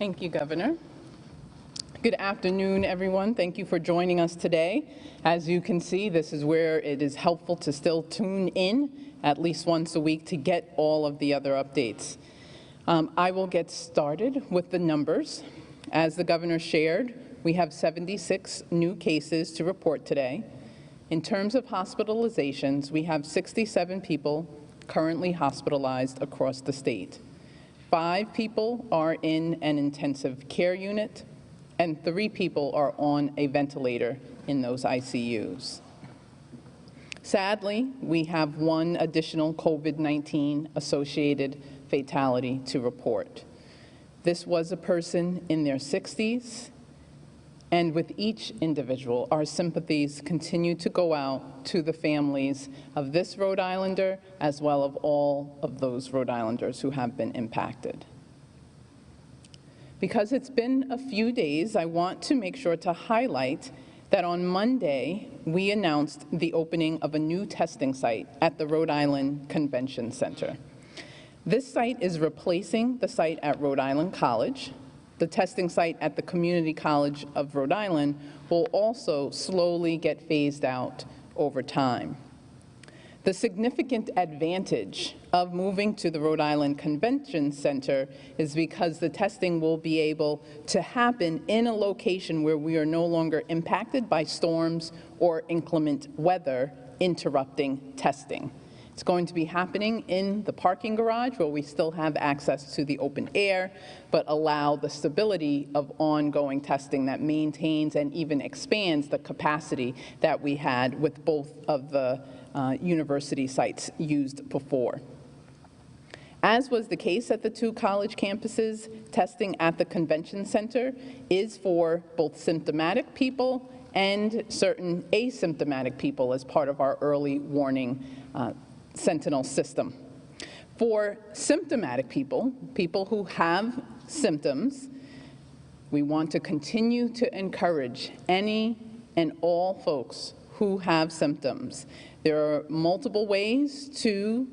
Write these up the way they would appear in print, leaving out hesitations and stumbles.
Thank you, Governor. Good afternoon, everyone. Thank you for joining us today. As you can see, this is where it is helpful to still tune in at least once a week to get all of the other updates. I will get started with the numbers. As the Governor shared, we have 76 new cases to report today. In terms of hospitalizations, we have 67 people currently hospitalized across the state. 5 people are in an intensive care unit, and 3 people are on a ventilator in those ICUs. Sadly, we have 1 additional COVID-19 associated fatality to report. This was a person in their 60s, and with each individual, our sympathies continue to go out to the families of this Rhode Islander, as well as all of those Rhode Islanders who have been impacted. Because it's been a few days, I want to make sure to highlight that on Monday, we announced the opening of a new testing site at the Rhode Island Convention Center. This site is replacing the site at Rhode Island College. The testing site at the Community College of Rhode Island will also slowly get phased out over time. The significant advantage of moving to the Rhode Island Convention Center is because the testing will be able to happen in a location where we are no longer impacted by storms or inclement weather interrupting testing. It's going to be happening in the parking garage where we still have access to the open air, but allow the stability of ongoing testing that maintains and even expands the capacity that we had with both of the university sites used before. As was the case at the 2 college campuses, testing at the convention center is for both symptomatic people and certain asymptomatic people as part of our early warning Sentinel system. For symptomatic people, people who have symptoms, we want to continue to encourage any and all folks who have symptoms. There are multiple ways to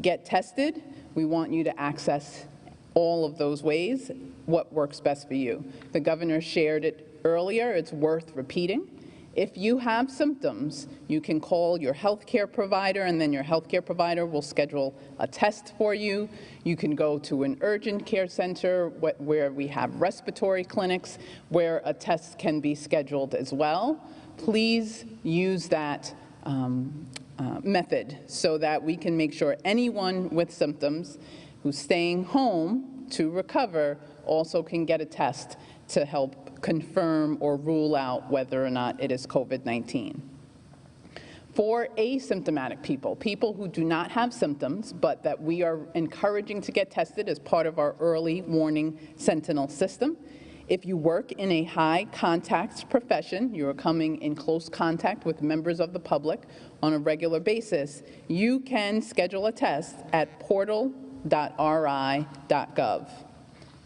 get tested. We want you to access all of those ways, what works best for you. The Governor shared it earlier. It's worth repeating. If you have symptoms, you can call your healthcare provider, and then your healthcare provider will schedule a test for you. You can go to an urgent care center where we have respiratory clinics where a test can be scheduled as well. Please use that method so that we can make sure anyone with symptoms who's staying home to recover also can get a test to help confirm or rule out whether or not it is COVID-19. For asymptomatic people, people who do not have symptoms, but that we are encouraging to get tested as part of our early warning Sentinel system. If you work in a high contact profession, you are coming in close contact with members of the public on a regular basis, you can schedule a test at portal.ri.gov.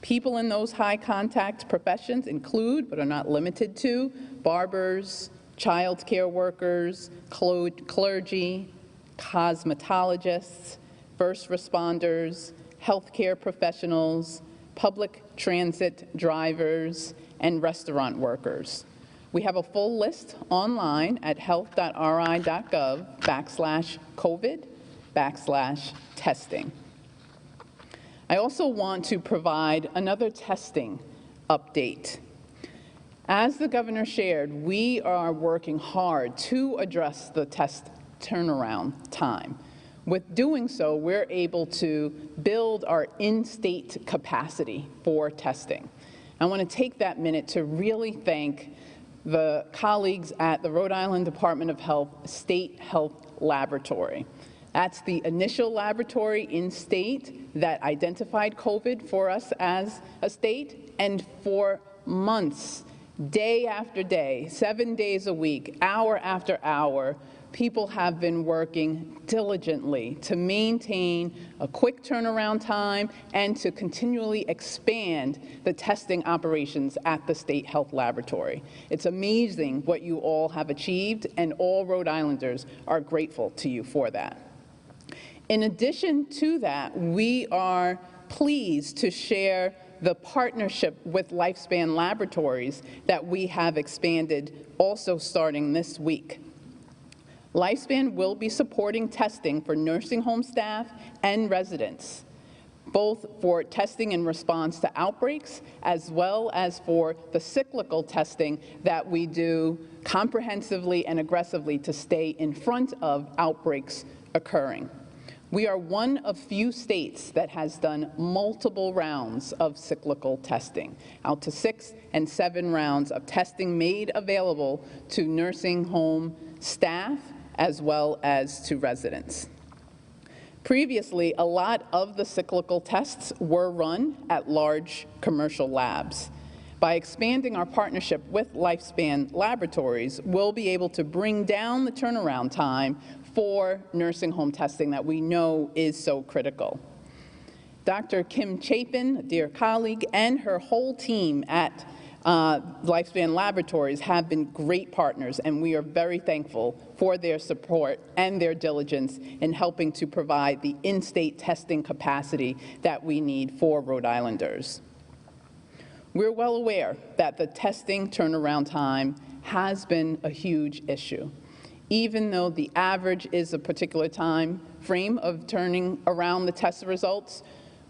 People in those high contact professions include, but are not limited to, barbers, child care workers, clergy, cosmetologists, first responders, healthcare professionals, public transit drivers, and restaurant workers. We have a full list online at health.ri.gov/COVID/testing. I also want to provide another testing update. As the Governor shared, we are working hard to address the test turnaround time. With doing so, we're able to build our in-state capacity for testing. I want to take that minute to really thank the colleagues at the Rhode Island Department of Health State Health Laboratory. That's the initial laboratory in state that identified COVID for us as a state, and for months, day after day, 7 days a week, hour after hour, people have been working diligently to maintain a quick turnaround time and to continually expand the testing operations at the State Health Laboratory. It's amazing what you all have achieved, and all Rhode Islanders are grateful to you for that. In addition to that, we are pleased to share the partnership with Lifespan Laboratories that we have expanded also starting this week. Lifespan will be supporting testing for nursing home staff and residents, both for testing in response to outbreaks as well as for the cyclical testing that we do comprehensively and aggressively to stay in front of outbreaks occurring. We are one of few states that has done multiple rounds of cyclical testing, out to 6 and 7 rounds of testing made available to nursing home staff as well as to residents. Previously, a lot of the cyclical tests were run at large commercial labs. By expanding our partnership with Lifespan Laboratories, we'll be able to bring down the turnaround time for nursing home testing that we know is so critical. Dr. Kim Chapin, a dear colleague, and her whole team at Lifespan Laboratories have been great partners, and we are very thankful for their support and their diligence in helping to provide the in-state testing capacity that we need for Rhode Islanders. We're well aware that the testing turnaround time has been a huge issue. Even though the average is a particular time frame of turning around the test results,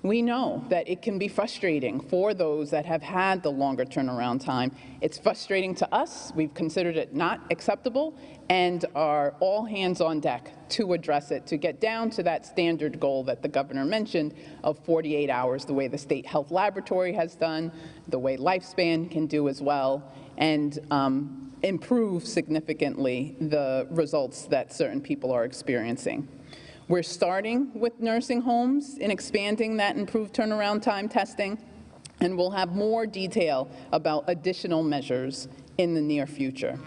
we know that it can be frustrating for those that have had the longer turnaround time. It's frustrating to us. We've considered it not acceptable and are all hands on deck to address it, to get down to that standard goal that the governor mentioned of 48 hours, the way the State Health Laboratory has done, the way Lifespan can do as well, and improve significantly the results that certain people are experiencing. We're starting with nursing homes in expanding that improved turnaround time testing, and we'll have more detail about additional measures in the near future.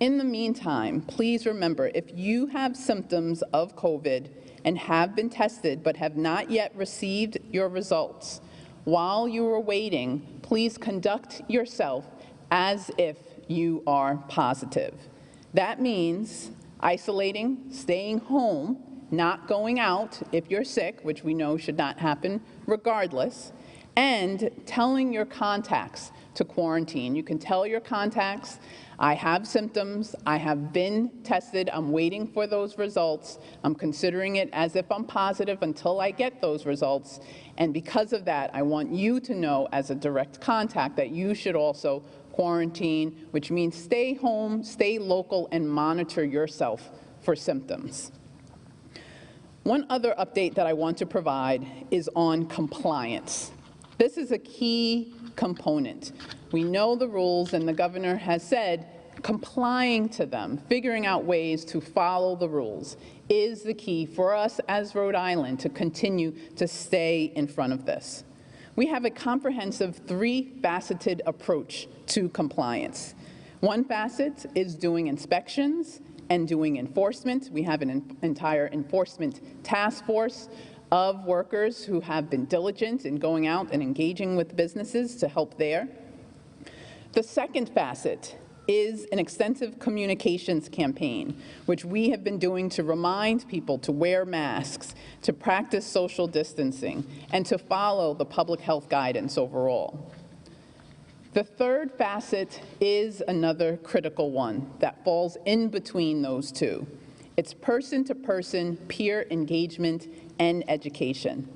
In the meantime, please remember, if you have symptoms of COVID and have been tested but have not yet received your results, while you are waiting, please conduct yourself as if you are positive. That means isolating, staying home, not going out if you're sick, which we know should not happen regardless, and telling your contacts to quarantine. You can tell your contacts, I have symptoms, I have been tested, I'm waiting for those results, I'm considering it as if I'm positive until I get those results, and because of that, I want you to know as a direct contact that you should also quarantine, which means stay home, stay local, and monitor yourself for symptoms. One other update that I want to provide is on compliance. This is a key component. We know the rules, and the governor has said complying to them, figuring out ways to follow the rules, is the key for us as Rhode Island to continue to stay in front of this. We have a comprehensive 3-faceted approach to compliance. One facet is doing inspections and doing enforcement. We have an entire enforcement task force of workers who have been diligent in going out and engaging with businesses to help there. The second facet is an extensive communications campaign, which we have been doing to remind people to wear masks, to practice social distancing, and to follow the public health guidance overall. The third facet is another critical one that falls in between those two. It's person-to-person peer engagement and education.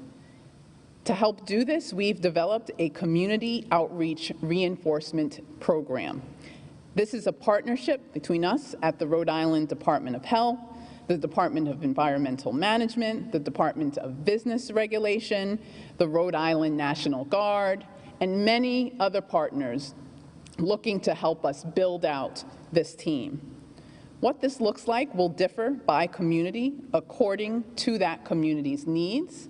To help do this, we've developed a community outreach reinforcement program. This is a partnership between us at the Rhode Island Department of Health, the Department of Environmental Management, the Department of Business Regulation, the Rhode Island National Guard, and many other partners looking to help us build out this team. What this looks like will differ by community according to that community's needs,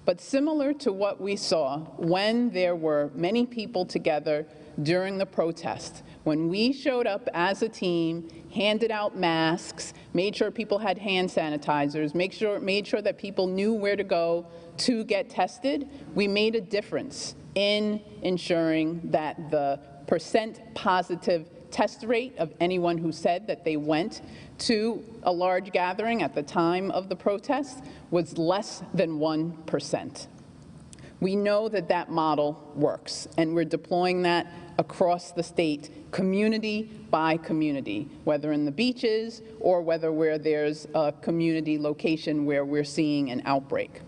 but similar to what we saw when there were many people together during the protest, when we showed up as a team, handed out masks, made sure people had hand sanitizers, made sure that people knew where to go to get tested, we made a difference in ensuring that the percent positive test rate of anyone who said that they went to a large gathering at the time of the protest was less than 1%. We know that that model works, and we're deploying that across the state, community by community, whether in the beaches or whether where there's a community location where we're seeing an outbreak.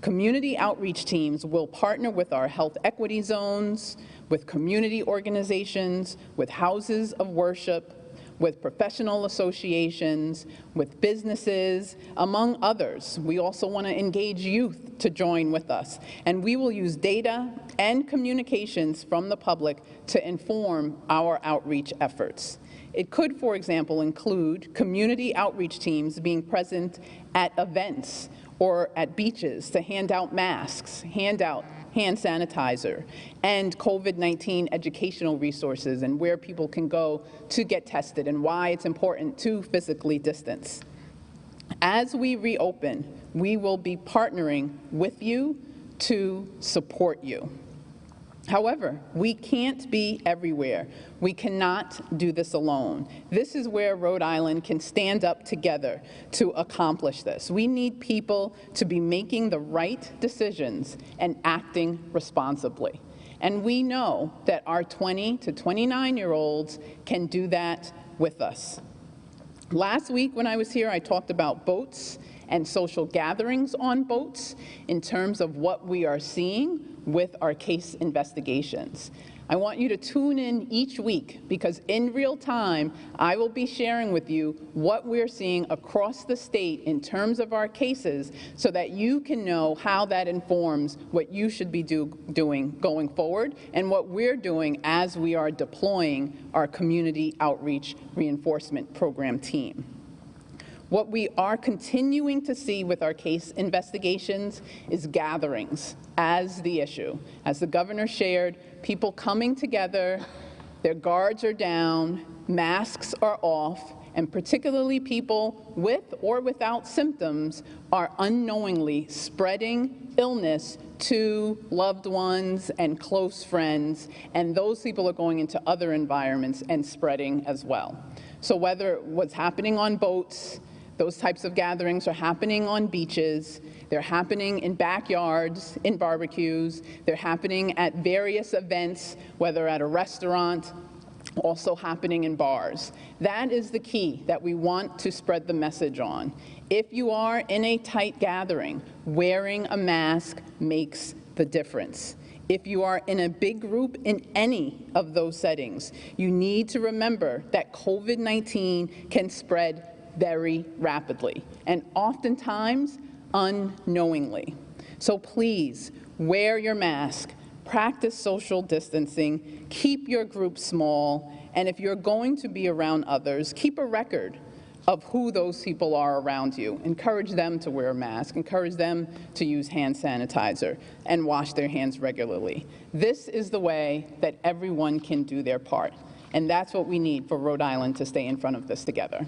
Community outreach teams will partner with our health equity zones, with community organizations, with houses of worship, with professional associations, with businesses, among others. We also want to engage youth to join with us. And we will use data and communications from the public to inform our outreach efforts. It could, for example, include community outreach teams being present at events or at beaches to hand out masks, hand out hand sanitizer, and COVID-19 educational resources and where people can go to get tested and why it's important to physically distance. As we reopen, we will be partnering with you to support you. However, we can't be everywhere. We cannot do this alone. This is where Rhode Island can stand up together to accomplish this. We need people to be making the right decisions and acting responsibly. And we know that our 20 to 29-year-olds can do that with us. Last week when I was here, I talked about boats and social gatherings on boats in terms of what we are seeing with our case investigations. I want you to tune in each week because in real time, I will be sharing with you what we're seeing across the state in terms of our cases so that you can know how that informs what you should be doing going forward and what we're doing as we are deploying our community outreach reinforcement program team. What we are continuing to see with our case investigations is gatherings as the issue. As the governor shared, people coming together, their guards are down, masks are off, and particularly people with or without symptoms are unknowingly spreading illness to loved ones and close friends, and those people are going into other environments and spreading as well. So whether what's happening on boats, those types of gatherings are happening on beaches, they're happening in backyards, in barbecues, they're happening at various events, whether at a restaurant, also happening in bars. That is the key that we want to spread the message on. If you are in a tight gathering, wearing a mask makes the difference. If you are in a big group in any of those settings, you need to remember that COVID-19 can spread very rapidly, and oftentimes unknowingly. So please, wear your mask, practice social distancing, keep your group small, and if you're going to be around others, keep a record of who those people are around you. Encourage them to wear a mask, encourage them to use hand sanitizer, and wash their hands regularly. This is the way that everyone can do their part, and that's what we need for Rhode Island to stay in front of this together.